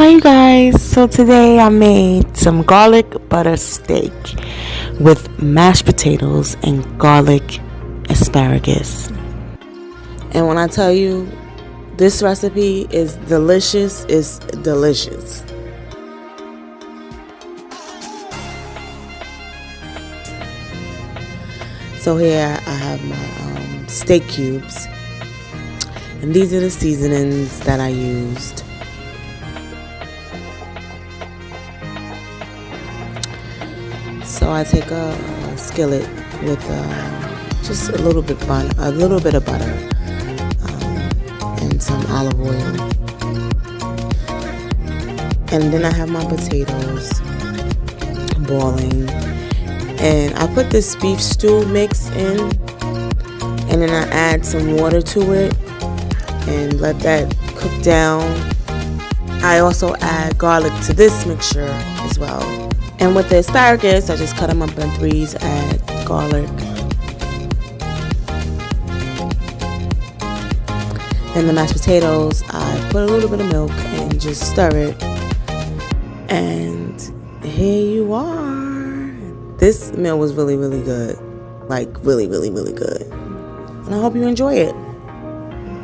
Hi you guys, so today I made some garlic butter steak with mashed potatoes and garlic asparagus. And when I tell you this recipe is delicious, it's delicious. So here I have my steak cubes, and these are the seasonings that I used. So I take a skillet with just a little bit of butter, and some olive oil, and then I have my potatoes boiling, and I put this beef stew mix in, and then I add some water to it and let that cook down. I also add garlic to this mixture as well. And with the asparagus, I just cut them up in threes, add garlic. Then the mashed potatoes, I put a little bit of milk and just stir it. And here you are. This meal was really, really good. Like really, really, really good. And I hope you enjoy it.